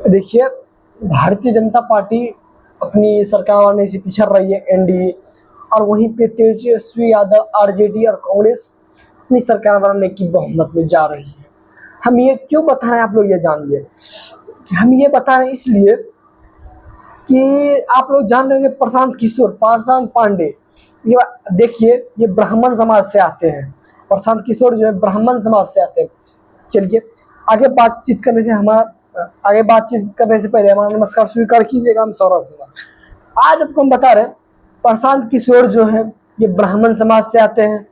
देखिए, भारतीय जनता पार्टी अपनी सरकार बनाने से पिछड़ रही है, एनडीए, और वहीं पे तेजस्वी यादव आरजेडी और कांग्रेस अपनी सरकार बनाने की बहुमत में जा रही है। हम ये क्यों बता रहे हैं, आप लोग ये जानिए। हम ये बता रहे हैं इसलिए कि आप लोग जान रहे होंगे प्रशांत किशोर, प्रशांत पांडे, ये देखिए, ये ब्राह्मण समाज से आते हैं। प्रशांत किशोर जो है ब्राह्मण समाज से आते हैं। चलिए, आगे बातचीत करने से पहले हमारा नमस्कार स्वीकार कीजिएगा। हम सौरभ कुमार। आज आपको हम बता रहे हैं, प्रशांत किशोर जो है ये ब्राह्मण समाज से आते हैं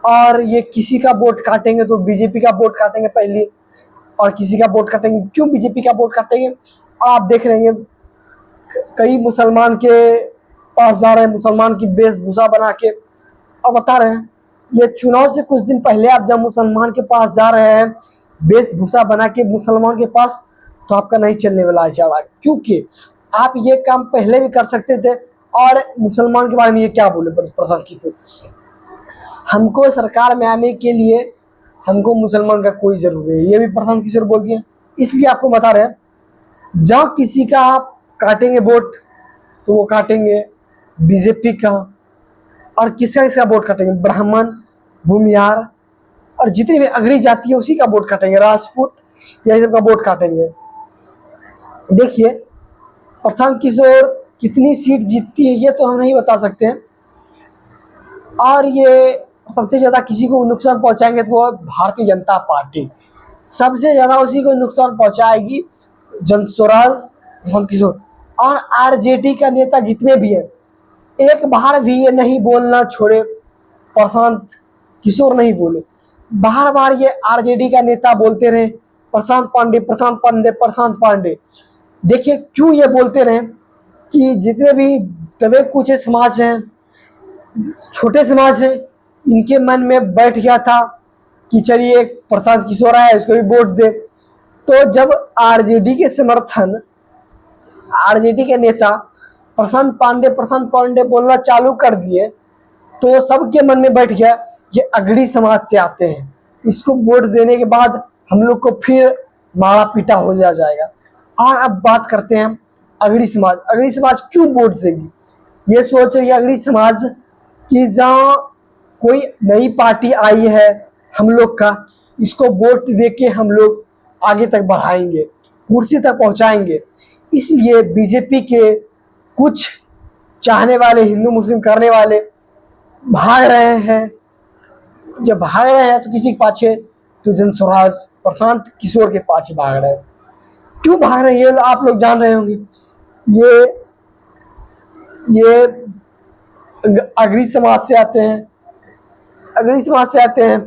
और ये किसी का वोट काटेंगे तो बीजेपी का वोट काटेंगे पहले, और किसी का वोट काटेंगे। क्यों बीजेपी का वोट काटेंगे? आप देख रहे हैं कई मुसलमान के पास जा रहे हैं, मुसलमान की वेशभूषा बना के, और बता रहे हैं ये चुनाव से कुछ दिन पहले आप जब मुसलमान के पास जा रहे हैं वेशभूषा बना के मुसलमान के पास, तो आपका नहीं चलने वाला है चारा, क्योंकि आप ये काम पहले भी कर सकते थे। और मुसलमान के बारे में ये क्या बोले प्रशांत किशोर, हमको सरकार में आने के लिए हमको मुसलमान का कोई जरूरी है, ये भी प्रशांत किशोर बोल दिए। इसलिए आपको बता रहे हैं, जब किसी का आप काटेंगे वोट तो वो काटेंगे बीजेपी का, और किसका वोट काटेंगे? ब्राह्मण, भूमिहार और जितनी भी अगड़ी जाति है उसी का वोट काटेंगे, राजपूत, यही सब का वोट काटेंगे। देखिए, प्रशांत किशोर कितनी सीट जीतती है ये तो हम नहीं बता सकते हैं, और ये सबसे ज़्यादा किसी को नुकसान पहुंचाएंगे तो वो भारतीय जनता पार्टी सबसे ज़्यादा उसी को नुकसान पहुंचाएगी, जनस्वराज प्रशांत किशोर। और आरजेडी का नेता जितने भी हैं, एक बार भी ये नहीं बोलना छोड़े प्रशांत किशोर नहीं बोले, बार बार ये आरजेडी का नेता बोलते रहे प्रशांत पांडे, प्रशांत पांडे, प्रशांत पांडे। देखिए क्यों ये बोलते रहे कि जितने भी दबे कुछ समाज हैं, छोटे समाज हैं, इनके मन में बैठ गया था कि चलिए प्रशांत किशोर आया, इसको भी वोट दे। तो जब आरजेडी के समर्थन, आरजेडी के नेता प्रशांत पांडे बोलना चालू कर दिए, तो सबके मन में बैठ गया ये अगड़ी समाज से आते हैं, इसको वोट देने के बाद हम लोग को फिर मारा पीटा हो जाएगा। और अब बात करते हैं अगड़ी समाज। अगड़ी समाज क्यों वोट देगी? ये सोच रही है अगड़ी समाज कि जहाँ कोई नई पार्टी आई है हम लोग का, इसको वोट दे के हम लोग आगे तक बढ़ाएंगे, कुर्सी तक पहुंचाएंगे। इसलिए बीजेपी के कुछ चाहने वाले, हिंदू मुस्लिम करने वाले भाग रहे हैं। जब भाग रहे हैं तो किसी के पाछे, तो जनस्वराज प्रशांत किशोर के पाछे भाग रहे हैं। क्यों भाग रहे हैं ये आप लोग जान रहे होंगे। ये अगड़ी समाज से आते हैं, अगड़ी समाज से आते हैं।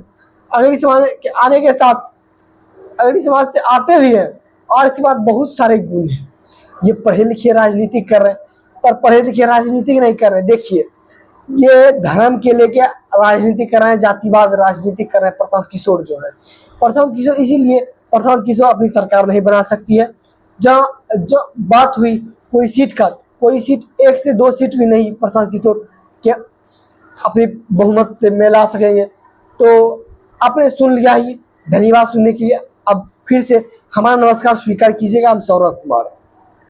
अगड़ी समाज के आने के साथ अगड़ी समाज से आते भी हैं, और इसके बाद बहुत सारे गुण हैं। ये पढ़े लिखे राजनीति कर रहे हैं, पर पढ़े लिखे राजनीति नहीं कर रहे। देखिए, ये धर्म के लेके राजनीति कर रहे हैं, जातिवाद राजनीति कर रहे हैं प्रशांत किशोर जो है। प्रशांत किशोर इसीलिए प्रशांत किशोर अपनी सरकार नहीं बना सकती है। जहाँ जो बात हुई कोई सीट का, कोई सीट, 1 से 2 सीट भी नहीं प्रशांत किशोर के अपनी बहुमत में ला सकेंगे। तो आपने सुन लिया ही, धन्यवाद सुनने के लिए। अब फिर से हमारा नमस्कार स्वीकार कीजिएगा। हम सौरभ कुमार।